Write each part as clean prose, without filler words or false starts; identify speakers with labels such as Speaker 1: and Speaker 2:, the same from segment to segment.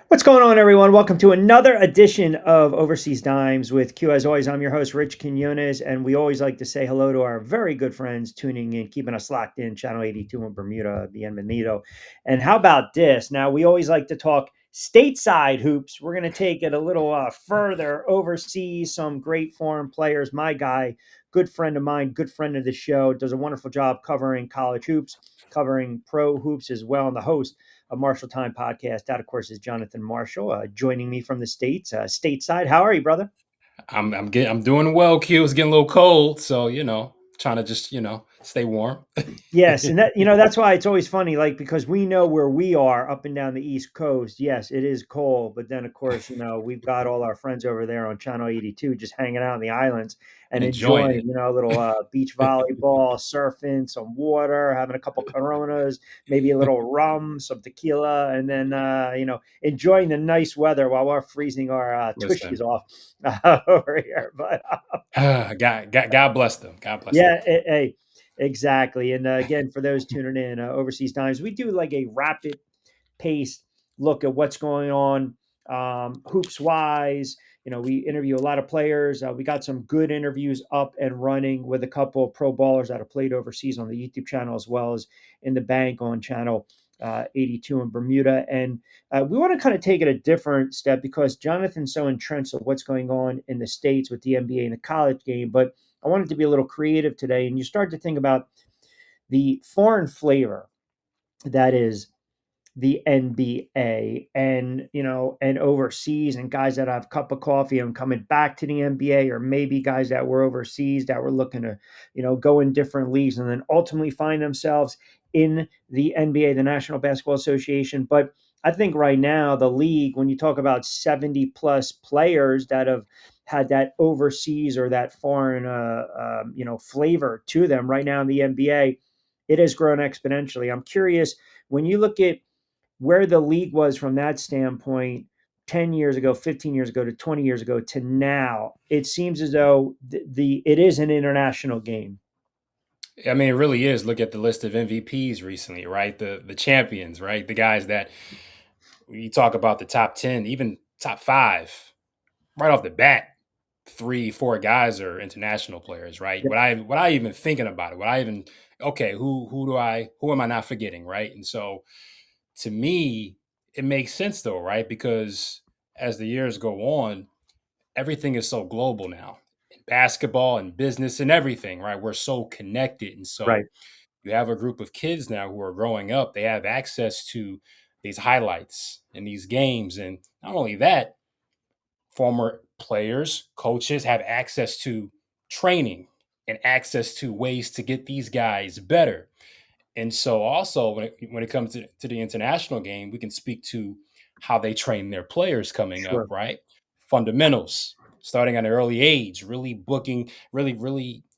Speaker 1: What's going on, everyone? Welcome to another edition of Overseas Dimes with Q. As always, I'm your host, Rich Quinones, and we always like to say hello to our very good friends tuning in, keeping us locked in, Channel 82 in Bermuda, Bienvenido. And how about this? Now, we always like to talk stateside hoops. We're going to take it a little further overseas, some great foreign players. My guy, good friend of mine, good friend of the show, does a wonderful job covering college hoops, covering pro hoops as well, and the host a Marshall Time podcast. That, of course, is Jonathan Marshall joining me from the States, stateside. How are you, brother?
Speaker 2: I'm doing well, Q. It's getting a little cold, so trying to just stay warm.
Speaker 1: Yes, and that's why it's always funny, like because we know where we are up and down the East Coast. Yes, it is cold, but then of course, we've got all our friends over there on Channel 82 just hanging out in the islands and
Speaker 2: Enjoying
Speaker 1: enjoying,
Speaker 2: it.
Speaker 1: a little beach volleyball, surfing, some water, having a couple Coronas, maybe a little rum, some tequila, and then enjoying the nice weather while we're freezing our tushies
Speaker 2: Listen,
Speaker 1: off over here. But
Speaker 2: God bless them. God bless them.
Speaker 1: yeah, hey, exactly. And again, for those tuning in, Overseas Times, we do like a rapid paced look at what's going on, hoops wise. We interview a lot of players. We got some good interviews up and running with a couple of pro ballers that have played overseas on the YouTube channel as well as in the bank on channel 82 in Bermuda. And we want to kind of take it a different step because Jonathan's so entrenched of what's going on in the States with the NBA and the college game. But I wanted to be a little creative today. And you start to think about the foreign flavor that is the NBA and overseas and guys that have cup of coffee and coming back to the NBA, or maybe guys that were overseas that were looking to, go in different leagues and then ultimately find themselves in the NBA, the National Basketball Association. But I think right now the league, when you talk about 70 plus players that have had that overseas or that foreign, flavor to them right now in the NBA, it has grown exponentially. I'm curious when you look at where the league was from that standpoint 10 years ago, 15 years ago to 20 years ago to now, it seems as though the it is an international game.
Speaker 2: I mean, it really is. Look at the list of MVPs recently, right? The champions, right? The guys that you talk about the top 10, even top five, right off the bat, three, four guys are international players, right?
Speaker 1: Yep.
Speaker 2: What I even thinking about it, what I even okay, who am I not forgetting, right? And so to me, it makes sense though, right? Because as the years go on, everything is so global now. In basketball and business and everything, right? We're so connected. And
Speaker 1: Right.
Speaker 2: so you have a group of kids now who are growing up, they have access to these highlights and these games. And not only that, former players, coaches have access to training and access to ways to get these guys better. And so, also, when it comes to the international game, we can speak to how they train their players coming up,
Speaker 1: Sure.
Speaker 2: right? Fundamentals, starting at an early age, really booking, really,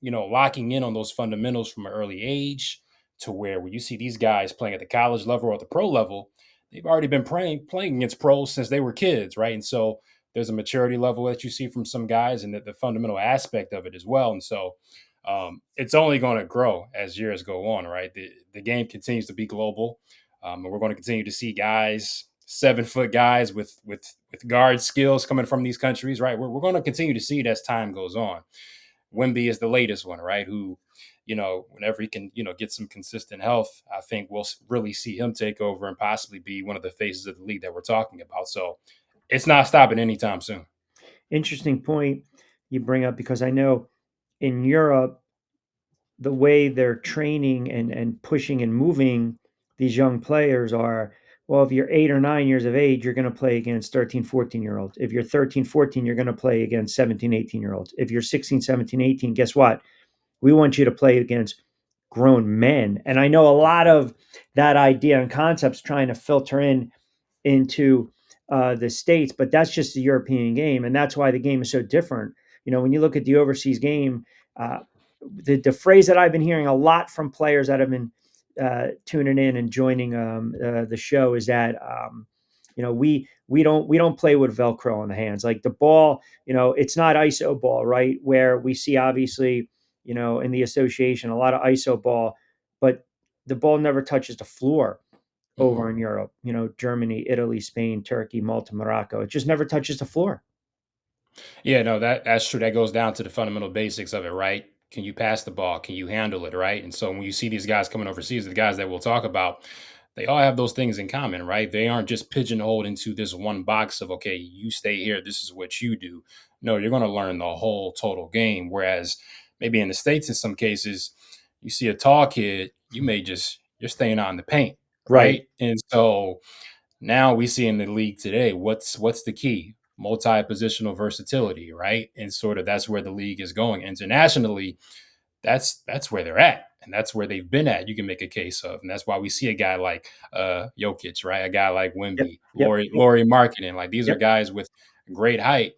Speaker 2: locking in on those fundamentals from an early age to where when you see these guys playing at the college level or at the pro level, they've already been playing against pros since they were kids, right? And so, there's a maturity level that you see from some guys and the fundamental aspect of it as well. And so, it's only going to grow as years go on, right? The game continues to be global, and we're going to continue to see guys, 7 foot guys with guard skills coming from these countries, right? We're going to continue to see it as time goes on. Wimby is the latest one, right? Who, whenever he can, get some consistent health, I think we'll really see him take over and possibly be one of the faces of the league that we're talking about. So it's not stopping anytime soon.
Speaker 1: Interesting point you bring up because I know in Europe the way they're training and pushing and moving these young players are, well, if you're 8 or 9 years of age, you're going to play against 13, 14-year olds. If you're 13, 14, you're going to play against 17, 18-year olds. If you're 16, 17, 18, guess what? We want you to play against grown men. And I know a lot of that idea and concepts trying to filter into the states, but that's just the European game, and that's why the game is so different. When you look at the overseas game, uh, the phrase that I've been hearing a lot from players that have been tuning in and joining the show is that we don't play with Velcro on the hands. Like the ball, it's not ISO ball, right? Where we see obviously, in the association a lot of ISO ball, but the ball never touches the floor
Speaker 2: Mhm.
Speaker 1: over in Europe, Germany, Italy, Spain, Turkey, Malta, Morocco. It just never touches the floor.
Speaker 2: Yeah, no, that's true. That goes down to the fundamental basics of it, right? Can you pass the ball? Can you handle it, right? And so when you see these guys coming overseas, the guys that we'll talk about, they all have those things in common, right? They aren't just pigeonholed into this one box of, okay, you stay here, this is what you do. No, you're going to learn the whole total game. Whereas maybe in the States, in some cases, you see a tall kid, you're staying out in the paint,
Speaker 1: Right.
Speaker 2: right? And so now we see in the league today, what's the key? Multi-positional versatility, right? And sort of that's where the league is going. Internationally, that's where they're at. And that's where they've been at. You can make a case of. And that's why we see a guy like Jokic, right? A guy like
Speaker 1: Yep.
Speaker 2: Wimby,
Speaker 1: Yep. Yep.
Speaker 2: Laurie Marketing. Like these are
Speaker 1: Yep.
Speaker 2: guys with great height,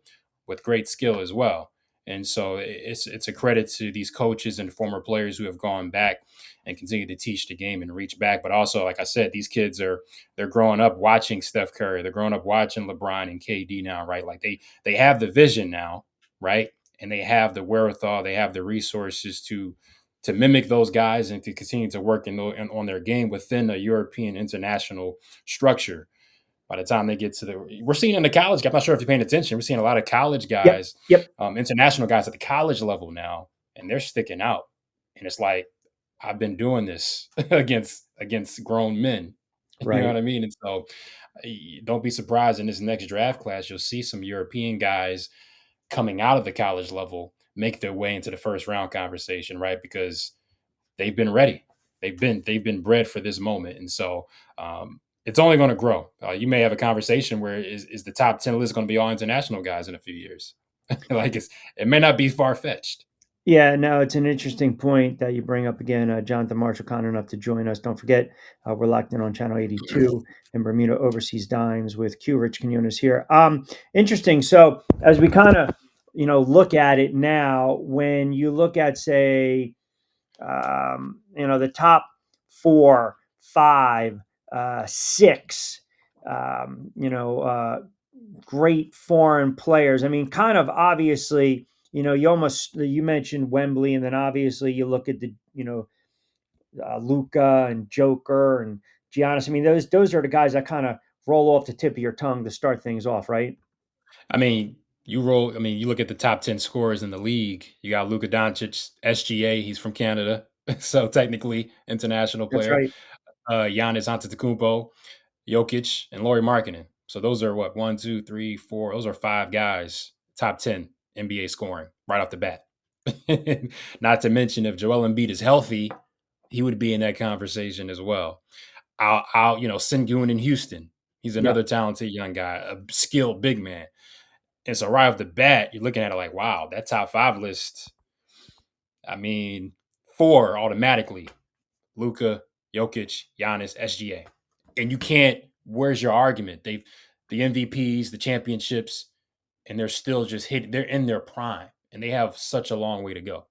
Speaker 2: with great skill as well. And so it's a credit to these coaches and former players who have gone back and continue to teach the game and reach back. But also, like I said, these kids they're growing up watching Steph Curry. They're growing up watching LeBron and KD now, right? Like they have the vision now, right? And they have the wherewithal, they have the resources to mimic those guys and to continue to work on their game within a European international structure. By the time they get to we're seeing in the college. I'm not sure if you're paying attention. We're seeing a lot of college
Speaker 1: Yep.
Speaker 2: guys,
Speaker 1: Yep.
Speaker 2: international guys at the college level now, and they're sticking out. And it's like I've been doing this against grown men. You know
Speaker 1: Right.
Speaker 2: what I mean? And so don't be surprised in this next draft class, you'll see some European guys coming out of the college level make their way into the first round conversation, right? Because they've been ready. They've been bred for this moment, and so it's only going to grow. You may have a conversation where is the top 10 list going to be all international guys in a few years? Like it may not be far fetched.
Speaker 1: Yeah, no, it's an interesting point that you bring up again. Jonathan Marshall, kind enough to join us. Don't forget, we're locked in on Channel 82 and Bermuda Overseas Dimes with Q Rich Quinones here. Interesting. So, as we kind of, look at it now, when you look at, say, the top four, five, six, great foreign players. I mean, kind of obviously, you mentioned Wembley, and then obviously you look at the Luca and Joker and Giannis. I mean, those are the guys that kind of roll off the tip of your tongue to start things off, right?
Speaker 2: I mean, you roll. I mean, you look at the top 10 scorers in the league. You got Luka Doncic, SGA. He's from Canada, so technically international
Speaker 1: That's
Speaker 2: player.
Speaker 1: right.
Speaker 2: Giannis Antetokounmpo, Jokic, and Laurie Markkinen. So those are what, one, two, three, four. Those are five guys, top 10 NBA scoring right off the bat. Not to mention, if Joel Embiid is healthy, he would be in that conversation as well. Sengun in Houston. He's
Speaker 1: Yeah.
Speaker 2: another talented young guy, a skilled big man. And so right off the bat, you're looking at it like, wow, that top five list. I mean, four automatically: Luka, Jokic, Giannis, SGA. And you can't. Where's your argument? They've the MVPs, the championships, and they're still just hit. They're in their prime, and they have such a long way to go.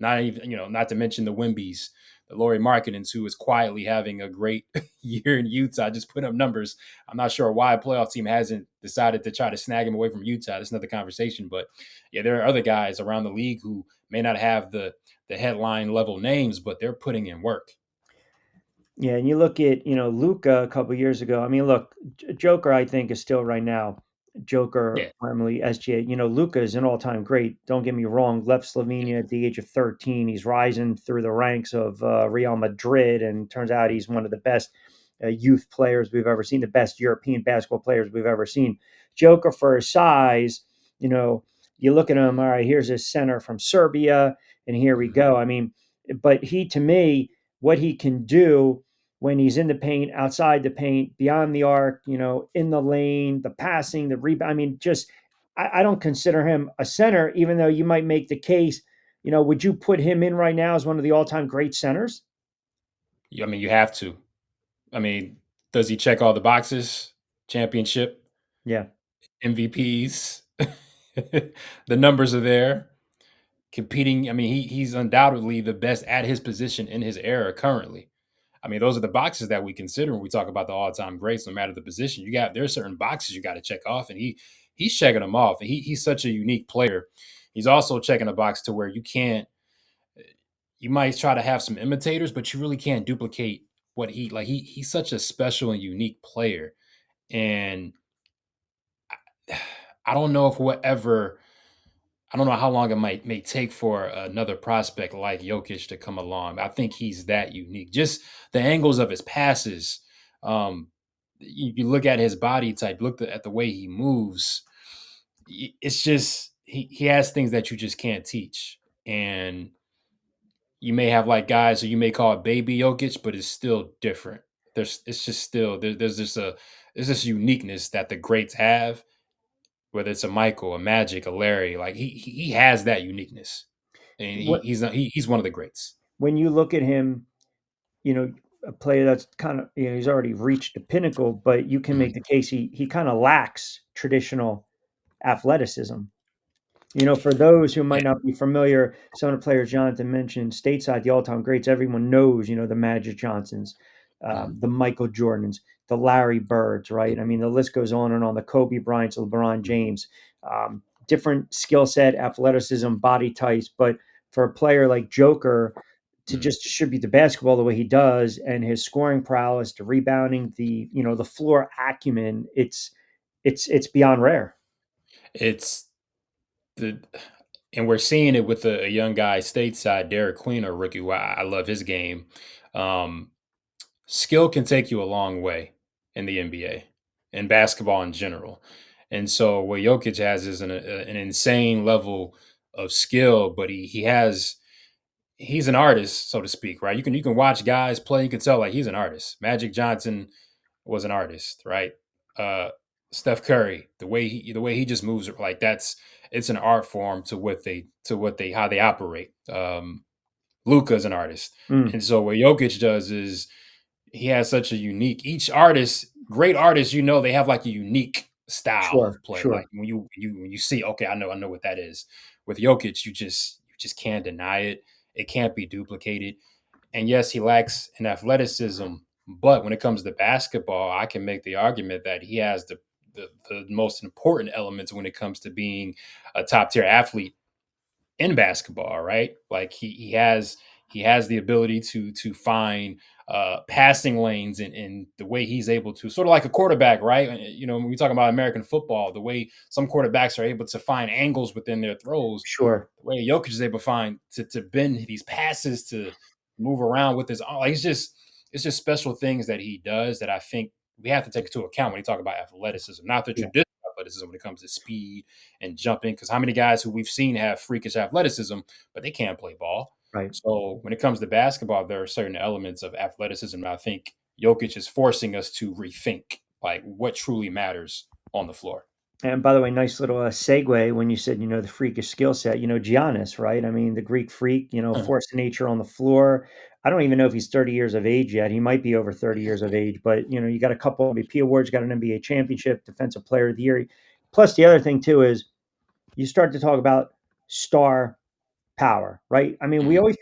Speaker 2: Not even, not to mention the Wimbies, the Laurie Markkinens, who is quietly having a great year in Utah. Just put up numbers. I'm not sure why a playoff team hasn't decided to try to snag him away from Utah. That's another conversation. But yeah, there are other guys around the league who may not have the headline level names, but they're putting in work.
Speaker 1: Yeah, and you look at, Luca a couple years ago. I mean, look, Joker, I think, is still right now. Joker,
Speaker 2: Yeah,
Speaker 1: formerly SGA. Luca is an all-time great. Don't get me wrong. Left
Speaker 2: yeah.
Speaker 1: Slovenia at the age of 13. He's rising through the ranks of Real Madrid, and turns out he's one of the best youth players we've ever seen, the best European basketball players we've ever seen. Joker, for his size, you know, you look at him. All right, here's his center from Serbia, and here we
Speaker 2: Mhm.
Speaker 1: go. I mean, but to me, what he can do when he's in the paint, outside the paint, beyond the arc, in the lane, the passing, the rebound. I mean, just I don't consider him a center, even though you might make the case. Would you put him in right now as one of the all-time great centers?
Speaker 2: I mean, you have to. I mean, does he check all the boxes? Championship,
Speaker 1: Yeah,
Speaker 2: MVPs, the numbers are there. Competing, I mean, he's undoubtedly the best at his position in his era currently. I mean, those are the boxes that we consider when we talk about the all-time greats, no matter the position. There's certain boxes you got to check off, and he's checking them off. He's such a unique player. He's also checking a box to where you might try to have some imitators, but you really can't duplicate what he like. He's such a special and unique player, and I don't know if we'll ever. I don't know how long it may take for another prospect like Jokic to come along. I think he's that unique. Just the angles of his passes. Um, you look at his body type, look at the way he moves. It's just he has things that you just can't teach. And you may have like guys who you may call it baby Jokic, but it's still different. It's just still there's this uniqueness that the greats have, whether it's a Michael, a Magic, a Larry. Like he has that uniqueness, and
Speaker 1: What
Speaker 2: he's one of the greats.
Speaker 1: when you look at him, you know, a player that's kind of, you know, he's already reached the pinnacle, but you can
Speaker 2: Mhm.
Speaker 1: make the case he kind of lacks traditional athleticism. You know, for those who
Speaker 2: Yeah.
Speaker 1: might not be familiar, some of the players Jonathan mentioned stateside, the all-time greats, everyone knows, you know, the Magic Johnsons,
Speaker 2: Mhm.
Speaker 1: the Michael Jordans, the Larry Birds, right? I mean, the list goes on and on. The Kobe Bryants, LeBron
Speaker 2: Mhm.
Speaker 1: James, different skill set, athleticism, body types. But for a player like Joker to
Speaker 2: Mhm.
Speaker 1: just distribute the basketball the way he does, and his scoring prowess, the rebounding, the you know the floor acumen, it's beyond rare.
Speaker 2: It's the and we're seeing it with a young guy stateside, Derek Queen, a rookie. Who I love his game. Um, Skill can take you a long way in the NBA and basketball in general. And so what Jokic has is an insane level of skill, but he's an artist, so to speak, right? You can watch guys play, you can tell like he's an artist. Magic Johnson was an artist, right? Uh Steph Curry, the way he just moves like that's it's an art form to what they how they operate. Luka's an artist.
Speaker 1: Mm,
Speaker 2: And so what Jokic does is he has such a unique each artist, great artists, they have like a unique style
Speaker 1: sure,
Speaker 2: of play. Like
Speaker 1: sure.
Speaker 2: when you see, okay, I know what that is. With Jokic, you just can't deny it. It can't be duplicated. And yes, he lacks in athleticism, but when it comes to basketball, I can make the argument that he has the most important elements when it comes to being a top tier athlete in basketball, right? Like he has the ability to find passing lanes and the way he's able to sort of like a quarterback, right? When we talk about American football, the way some quarterbacks are able to find angles within their throws,
Speaker 1: Sure,
Speaker 2: the way Jokic is able to find to bend these passes to move around with his arm. Like it's just special things that he does that I think we have to take into account when we talk about athleticism, not the
Speaker 1: yeah,
Speaker 2: traditional athleticism when it comes to speed and jumping. Because how many guys who we've seen have freakish athleticism, but they can't play ball.
Speaker 1: right.
Speaker 2: So when it comes to basketball, there are certain elements of athleticism that I think Jokic is forcing us to rethink, like what truly matters on the floor.
Speaker 1: And by the way, nice little segue when you said, you know, the freakish skill set, you know, Giannis, right? I mean, the Greek freak, you know,
Speaker 2: Uh,
Speaker 1: force of nature on the floor. I don't even know if he's 30 years of age yet. He might be over 30 years of age, but, you know, you got a couple MVP awards, got an NBA championship, defensive player of the year. Plus, the other thing, too, is you start to talk about star power, right? I mean, we
Speaker 2: mhm,
Speaker 1: always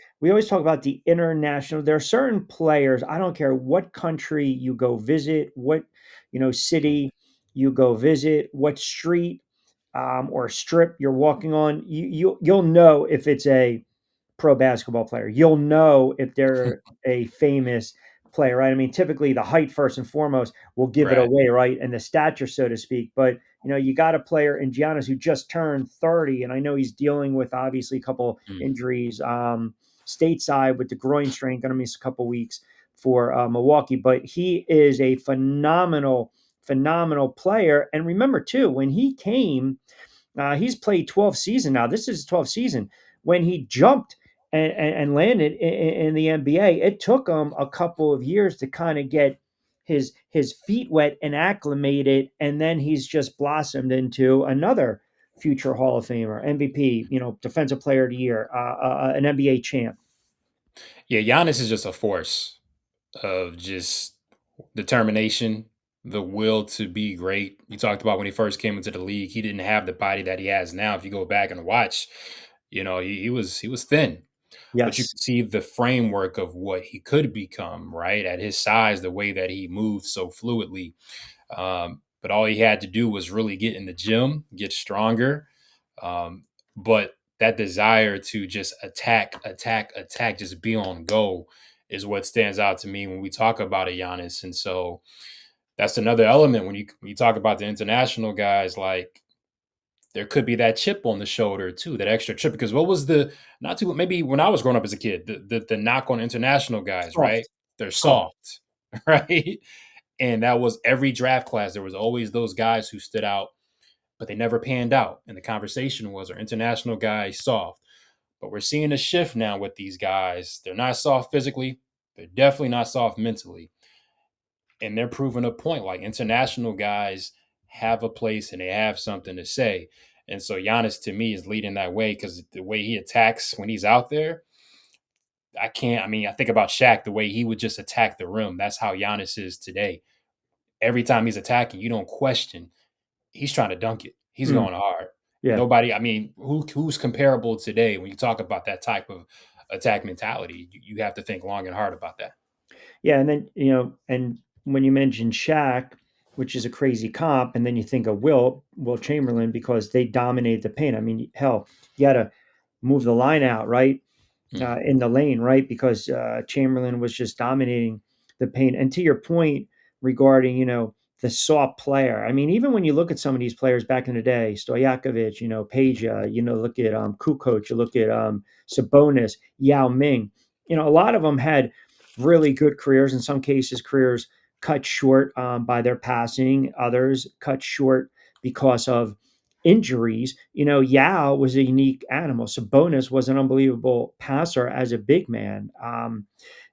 Speaker 1: talk about the international. There are certain players, I don't care what country you go visit, what, you know,
Speaker 2: mhm.
Speaker 1: city you go visit, what street or strip you're walking on, you'll know if it's a pro basketball player. You'll know if they're a famous player, right? I mean, typically the height first and foremost will give it
Speaker 2: Right.
Speaker 1: away, right? And the stature, so to speak. But you know, you got a player in Giannis who just turned 30, and I know he's dealing with obviously a couple
Speaker 2: Mm.
Speaker 1: injuries stateside with the groin strain, going to miss a couple weeks for Milwaukee. But he is a phenomenal player. And remember too, when he came he's played 12 season now. This is his 12th season. When he jumped and landed in the NBA, it took him a couple of years to kind of get his feet wet and acclimated, and then he's just blossomed into another future Hall of Famer, MVP, you know, Defensive Player of the Year, an NBA champ.
Speaker 2: Yeah, Giannis is just a force of just determination, the will to be great. You talked about when he first came into the league, he didn't have the body that he has now. If you go back and watch, he was thin, but you
Speaker 1: Yes,
Speaker 2: can see the framework of what he could become, right? At his size, the way that he moves so fluidly. But all he had to do was really get in the gym, get stronger. But that desire to just attack, attack, attack, just be on go is what stands out to me when we talk about a Giannis. And so that's another element when you talk about the international guys, like there could be that chip on the shoulder too, that extra chip. Because what was the not too maybe when I was growing up as a kid, the knock on international guys, right?
Speaker 1: Soft,
Speaker 2: They're
Speaker 1: soft.
Speaker 2: soft, right? And that was every draft class. There was always those guys who stood out, but they never panned out. And the conversation was, are international guys soft? But we're seeing a shift now with these guys. They're not soft physically. They're definitely not soft mentally. And they're proving a point. Like international guys have a place and they have something to say. And so Giannis to me is leading that way because the way he attacks when he's out there, I can't. I mean, I think about Shaq, the way he would just attack the rim. That's how Giannis is today. Every time he's attacking, you don't question. He's trying to dunk it. He's
Speaker 1: Mm,
Speaker 2: going hard.
Speaker 1: yeah.
Speaker 2: Nobody. I mean, who's comparable today when you talk about that type of attack mentality? You have to think long and hard about that.
Speaker 1: Yeah, and then, and when you mention Shaq, which is a crazy comp, and then you think of Will Chamberlain because they dominated the paint. I mean, hell, you had to move the line out, right?
Speaker 2: Mm,
Speaker 1: In the lane, right? Because Chamberlain was just dominating the paint. And to your point regarding, the soft player, I mean, even when you look at some of these players back in the day, Stojakovic, Peja, look at Kukoc, you look at Sabonis, Yao Ming, a lot of them had really good careers. In some cases, careers cut short by their passing, others cut short because of injuries. Yao was a unique animal. Sabonis was an unbelievable passer as a big man.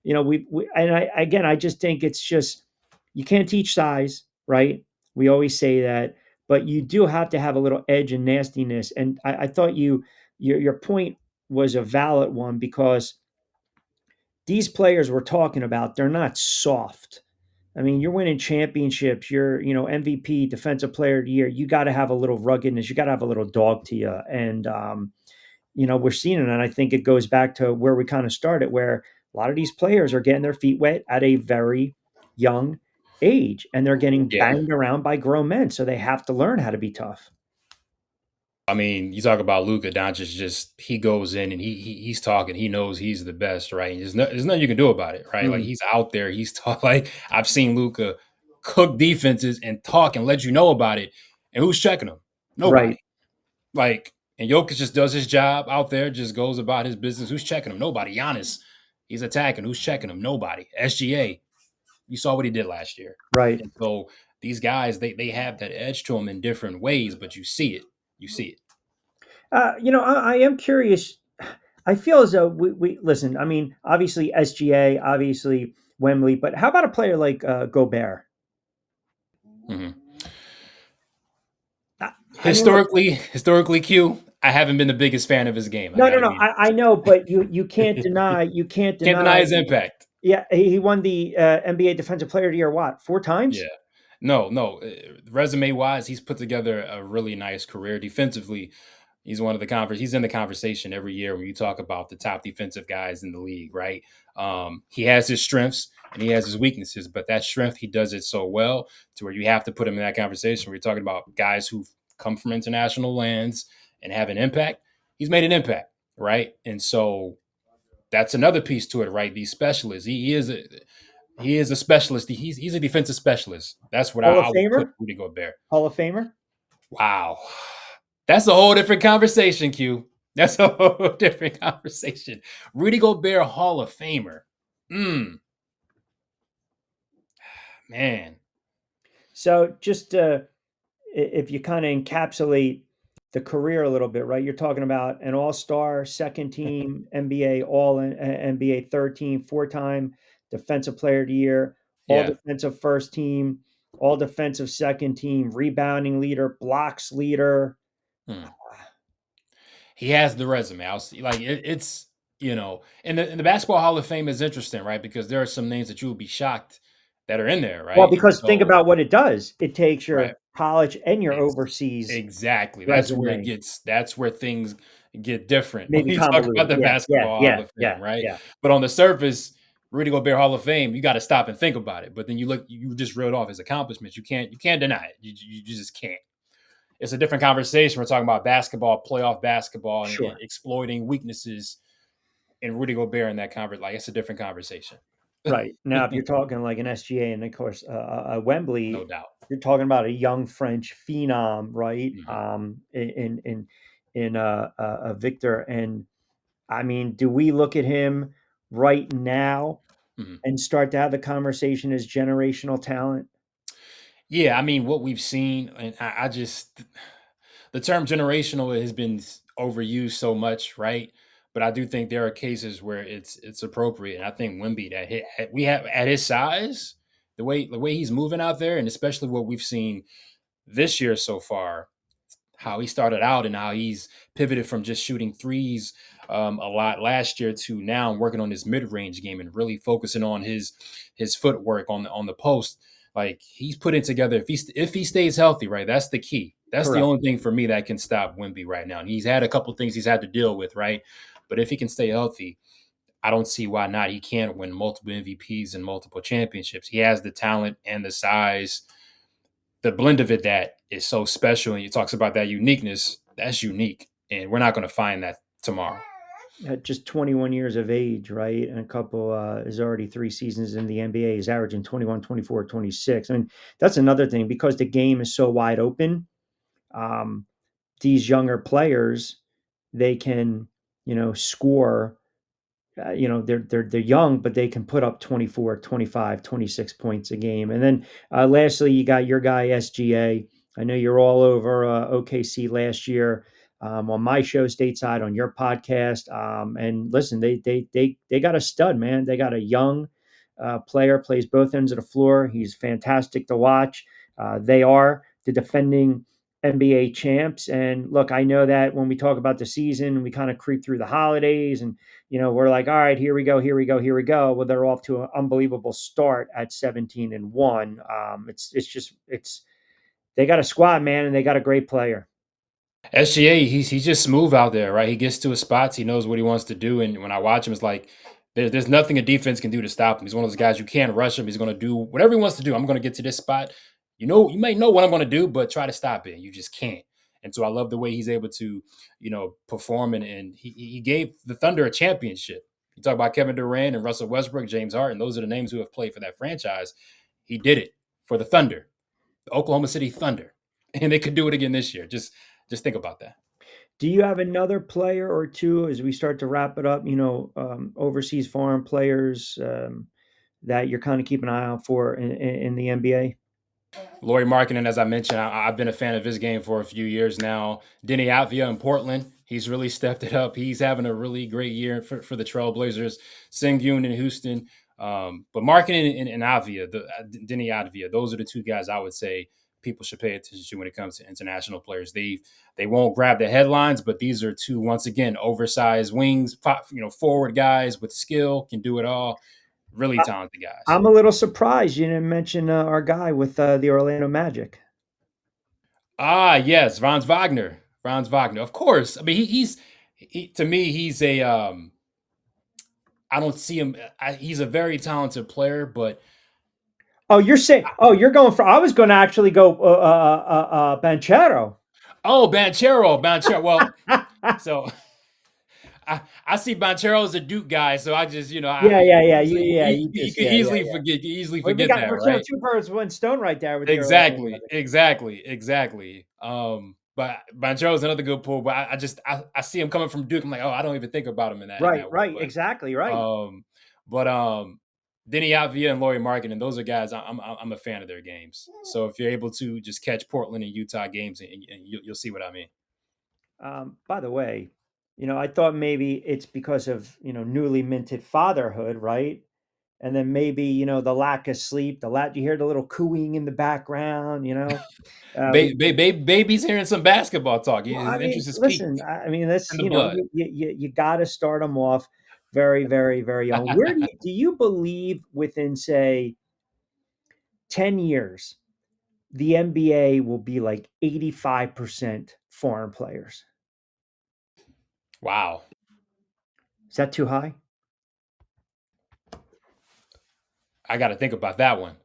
Speaker 1: We and I again, I just think it's just you can't teach size, right? We always say that, but you do have to have a little edge and nastiness. And I thought your point was a valid one because these players we're talking about, they're not soft. I mean, you're winning championships. You're, MVP, Defensive Player of the Year. You got to have a little ruggedness. You got to have a little dog to you. And we're seeing it, and I think it goes back to where we kind of started, where a lot of these players are getting their feet wet at a very young age, and they're getting
Speaker 2: yeah.
Speaker 1: banged around by grown men, so they have to learn how to be tough.
Speaker 2: I mean, you talk about Luka Doncic, just he goes in and he's talking. He knows he's the best, right? And there's nothing you can do about it, right? Like
Speaker 1: Mm,
Speaker 2: he's out there, he's talk. Like I've seen Luka cook defenses and talk and let you know about it. And who's checking him?
Speaker 1: right,
Speaker 2: Nobody. Like, and Jokic just does his job out there, just goes about his business. Who's checking him? Nobody. Giannis, he's attacking. Who's checking him? Nobody. SGA, you saw what he did last year.
Speaker 1: right.
Speaker 2: And so these guys, they have that edge to them in different ways, but you see it. You see it.
Speaker 1: I am curious. I feel as though we listen. I mean, obviously SGA, obviously Wembley, but how about a player like Gobert?
Speaker 2: Mhm.
Speaker 1: I mean, look,
Speaker 2: Historically, Q, I haven't been the biggest fan of his game. I
Speaker 1: no,
Speaker 2: got
Speaker 1: no,
Speaker 2: to
Speaker 1: no.
Speaker 2: be
Speaker 1: I know, but you can't deny
Speaker 2: can't deny his impact.
Speaker 1: Yeah, he won the NBA Defensive Player of the Year. What, 4 times?
Speaker 2: Yeah. No, no. Resume wise, he's put together a really nice career defensively. He's one of the he's in the conversation every year when you talk about the top defensive guys in the league, right? He has his strengths and he has his weaknesses, but that strength he does it so well to where you have to put him in that conversation. We're talking about guys who come from international lands and have an impact. He's made an impact, right? And so that's another piece to it, right? These specialists. He is a specialist. He's a defensive specialist. That's what
Speaker 1: Hall of
Speaker 2: I would put
Speaker 1: Famer?
Speaker 2: Rudy Gobert.
Speaker 1: Hall of Famer?
Speaker 2: Wow. That's a whole different conversation, Q. That's a whole different conversation. Rudy Gobert, Hall of Famer. Man.
Speaker 1: So just if you kind of encapsulate the career a little bit, right? You're talking about an all-star, second team, NBA, NBA third team, four-time defensive player of the year, all
Speaker 2: Yeah.
Speaker 1: defensive first team, all defensive second team, rebounding leader, blocks leader.
Speaker 2: Hmm. He has the resume. I'll see. Like it's and the Basketball Hall of Fame is interesting, right? Because there are some names that you would be shocked that are in there,
Speaker 1: Well,
Speaker 2: right? And
Speaker 1: because think
Speaker 2: so,
Speaker 1: about what it does. It takes
Speaker 2: right.
Speaker 1: your college and your
Speaker 2: Ex
Speaker 1: overseas
Speaker 2: exactly.
Speaker 1: resume.
Speaker 2: That's where things get different when
Speaker 1: Maybe
Speaker 2: you talk about
Speaker 1: convoluted.
Speaker 2: the
Speaker 1: Yeah, yeah,
Speaker 2: Basketball Hall
Speaker 1: yeah,
Speaker 2: of
Speaker 1: yeah,
Speaker 2: Fame, right?
Speaker 1: yeah.
Speaker 2: But on the surface, Rudy Gobert Hall of Fame, you gotta stop and think about it. But then you just reeled off his accomplishments. You can't deny it. You just can't. It's a different conversation. We're talking about basketball, playoff basketball, and
Speaker 1: Sure.
Speaker 2: exploiting weaknesses and Rudy Gobert in that conversation, like it's a different conversation.
Speaker 1: Right. Now, if you're talking like an SGA and of course,
Speaker 2: No
Speaker 1: Wembley,
Speaker 2: doubt.
Speaker 1: you're talking about a young French phenom, right?
Speaker 2: Mhm,
Speaker 1: Victor. And I mean, do we look at him right now
Speaker 2: mhm.
Speaker 1: and start to have the conversation as generational talent?
Speaker 2: Yeah, I mean, what we've seen, and I just the term generational has been overused so much, right? But I do think there are cases where it's appropriate. And I think Wimby that we have at his size, the way he's moving out there, and especially what we've seen this year so far, how he started out and how he's pivoted from just shooting threes a lot last year to now working on his mid range game and really focusing on his footwork on the post. Like he's putting together if he stays healthy, right? That's the key. That's the
Speaker 1: Correct.
Speaker 2: only thing for me that can stop Wimby right now. And he's had a couple things he's had to deal with, right? But if he can stay healthy, I don't see why not. He can't win multiple MVPs and multiple championships. He has the talent and the size, the blend of it that is so special. And he talks about that uniqueness. That's unique, and we're not going to find that tomorrow.
Speaker 1: At just 21 years of age, right? And a couple is already 3 seasons in the NBA. He's averaging 21, 24, 26. I mean, that's another thing because the game is so wide open. Um, these younger players, they can, score they're young, but they can put up 24, 25, 26 points a game. And then lastly, you got your guy SGA. I know you're all over OKC last year on my show stateside on your podcast. And listen, they got a stud, man. They got a young player, plays both ends of the floor. He's fantastic to watch. They are the defending NBA champs. And look, I know that when we talk about the season, we kind of creep through the holidays and we're like, all right, here we go, here we go, here we go. Well, they're off to an unbelievable start at 17-1. It's they got a squad, man, and they got a great player.
Speaker 2: SGA, he's just smooth out there, right? He gets to his spots, he knows what he wants to do, and when I watch him, it's like there's nothing a defense can do to stop him. He's one of those guys you can't rush him. He's going to do whatever he wants to do. I'm going to get to this spot. You may know what I'm going to do, but try to stop it. You just can't. And so I love the way he's able to, perform, and he gave the Thunder a championship. You talk about Kevin Durant and Russell Westbrook, James Harden; those are the names who have played for that franchise. He did it for the Thunder, the Oklahoma City Thunder, and they could do it again this year. Just think about that.
Speaker 1: Do you have another player or two as we start to wrap it up? Overseas foreign players that you're kind of keeping an eye out for in the NBA.
Speaker 2: Laurie Markkinen, as I mentioned, I've been a fan of his game for a few years now. Denny Avdia in Portland, he's really stepped it up. He's having a really great year for the Trailblazers. Sengun in Houston. But Markkinen and Avdia, Denny Avdia, those are the two guys I would say people should pay attention to when it comes to international players. They won't grab the headlines, but these are two, once again, oversized wings, forward guys with skill, can do it all. Really
Speaker 1: I,
Speaker 2: talented guys.
Speaker 1: I'm a little surprised you didn't mention our guy with the Orlando Magic.
Speaker 2: Ah, yes, Franz Wagner. Franz Wagner. Of course. I mean, to me, he's a I don't see him. He's a very talented player, but
Speaker 1: Oh, you're saying? Oh, you're going for? I was going to actually go Banchero.
Speaker 2: oh, Banchero. Well, so I see Banchero as a Duke guy, so I just
Speaker 1: Yeah, yeah, yeah,
Speaker 2: easily
Speaker 1: you
Speaker 2: you
Speaker 1: just
Speaker 2: can
Speaker 1: yeah, yeah,
Speaker 2: easily
Speaker 1: yeah.
Speaker 2: forget
Speaker 1: Well, we
Speaker 2: that,
Speaker 1: got we're killing
Speaker 2: right?
Speaker 1: two birds with one stone right there with the Orlando
Speaker 2: Exactly,
Speaker 1: Magic.
Speaker 2: exactly, exactly. But Banchero is another good pull, but I see him coming from Duke. I'm like, oh, I don't even think about him in
Speaker 1: Right,
Speaker 2: that way,
Speaker 1: right, exactly, right.
Speaker 2: Um, but Denny Avdia and Laurie Markkinen, those are guys I'm a fan of their games. So if you're able to just catch Portland and Utah games, and you'll see what I mean.
Speaker 1: By the way, I thought maybe it's because of newly minted fatherhood, right? And then maybe the lack of sleep, you hear the little cooing in the background. We
Speaker 2: Baby's hearing some basketball talk.
Speaker 1: Well, I
Speaker 2: His
Speaker 1: mean,
Speaker 2: interest is
Speaker 1: listen,
Speaker 2: peaked
Speaker 1: I mean, that's
Speaker 2: in the blood.
Speaker 1: you got to start them off very, very, very young. Where do you believe within say 10 years the NBA will be like 85% foreign players?
Speaker 2: Wow,
Speaker 1: Is that too high?
Speaker 2: I got to think about that one.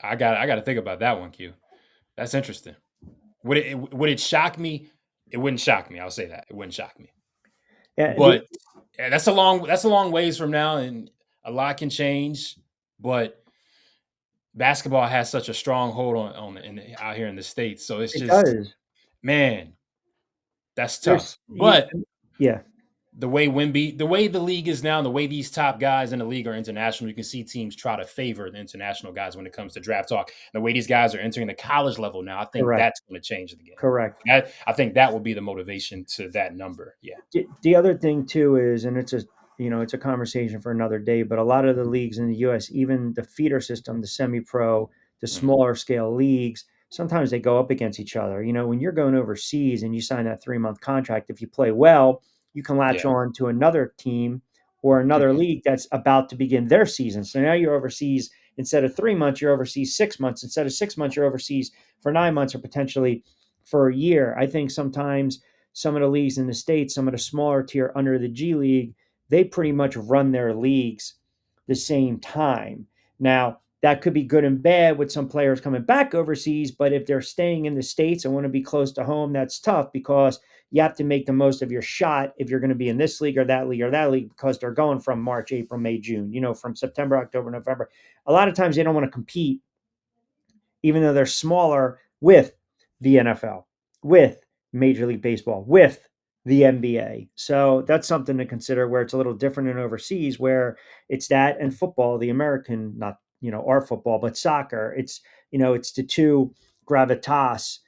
Speaker 2: I got to think about that one, Q. That's interesting. Would it shock me? It wouldn't shock me. I'll say that it wouldn't shock me.
Speaker 1: Yeah,
Speaker 2: But Yeah, that's a long ways from now, and a lot can change. But basketball has such a strong hold out here in the states, so it's
Speaker 1: It
Speaker 2: just,
Speaker 1: does.
Speaker 2: man, that's
Speaker 1: There's
Speaker 2: tough.
Speaker 1: you
Speaker 2: But
Speaker 1: yeah,
Speaker 2: the way the league is now, and the way these top guys in the league are international, you can see teams try to favor the international guys when it comes to draft talk. And the way these guys are entering the college level now, I think
Speaker 1: correct,
Speaker 2: that's going to change the game.
Speaker 1: correct.
Speaker 2: I think that will be the motivation to that number. Yeah.
Speaker 1: The other thing too is, and it's a it's a conversation for another day, but a lot of the leagues in the U.S., even the feeder system, the semi-pro, the
Speaker 2: Mhm.
Speaker 1: smaller scale leagues, sometimes they go up against each other. When you're going overseas and you sign that 3-month contract, if you play well, you can latch
Speaker 2: Yeah.
Speaker 1: on to another team or another
Speaker 2: Mhm.
Speaker 1: league that's about to begin their season. So now you're overseas instead of 3 months, you're overseas 6 months. Instead of 6 months, you're overseas for 9 months or potentially for a year. I think sometimes some of the leagues in the States, some of the smaller tier under the G League, they pretty much run their leagues the same time. Now, that could be good and bad with some players coming back overseas, but if they're staying in the States and want to be close to home, that's tough because you have to make the most of your shot if you're going to be in this league or that league or that league because they're going from March, April, May, June, from September, October, November. A lot of times they don't want to compete even though they're smaller with the NFL, with Major League Baseball, with the NBA. So that's something to consider where it's a little different in overseas, where it's that and football, the American, not, our football, but soccer. It's the two gravitas.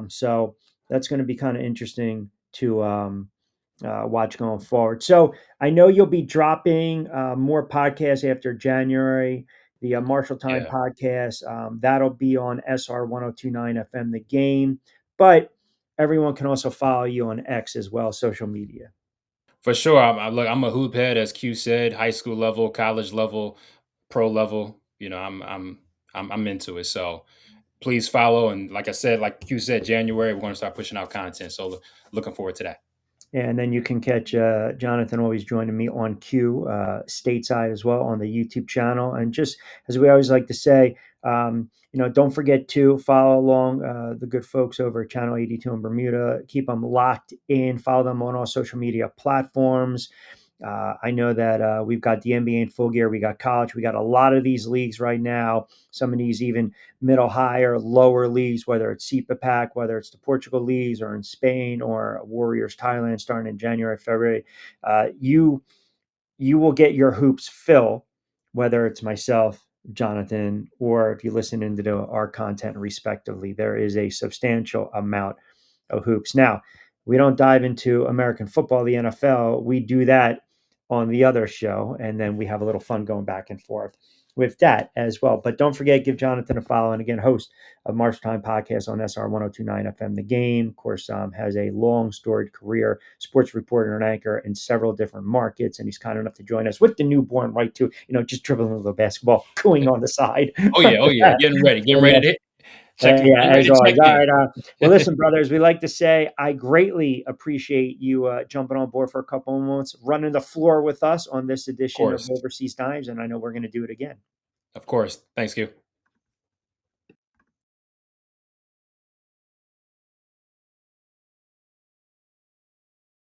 Speaker 1: So that's going to be kind of interesting to watch going forward. So I know you'll be dropping more podcasts after January. The Marshall Time
Speaker 2: Yeah.
Speaker 1: podcast that'll be on SR 1029 FM, the game. But everyone can also follow you on X as well, social media.
Speaker 2: For sure. Look, I'm a hoop head, as Q said, high school level, college level, pro level. I'm into it. So please follow. And like I said, like Q said, January we're going to start pushing out content. So looking forward to that.
Speaker 1: And then you can catch Jonathan always joining me on Q stateside as well on the YouTube channel. And just as we always like to say, don't forget to follow along the good folks over at Channel 82 in Bermuda. Keep them locked in. Follow them on all social media platforms. I know that we've got the NBA in full gear. We got college. We got a lot of these leagues right now. Some of these even middle, higher, lower leagues, whether it's SEPA Pack, whether it's the Portugal leagues or in Spain or Warriors Thailand starting in January, February. You will get your hoops fill, whether it's myself, Jonathan, or if you listen into our content respectively. There is a substantial amount of hoops. Now, we don't dive into American football, the NFL. We do that on the other show, and then we have a little fun going back and forth with that as well. But don't forget, give Jonathan a follow. And again, host of March Time Podcast on SR 1029 FM. The game, of course, has a long storied career, sports reporter and anchor in several different markets. And he's kind enough to join us with the newborn right to, just dribbling a little basketball, cooing on the side.
Speaker 2: Oh yeah, getting ready to hit.
Speaker 1: Yeah,
Speaker 2: Getting
Speaker 1: as
Speaker 2: ready to check
Speaker 1: always. All
Speaker 2: in.
Speaker 1: right. Well, listen, brothers, we like to say I greatly appreciate you jumping on board for a couple of moments, running the floor with us on this
Speaker 2: Of
Speaker 1: edition of
Speaker 2: course,
Speaker 1: Overseas Times. And I know we're going to do it again.
Speaker 2: of course. Thanks, Q.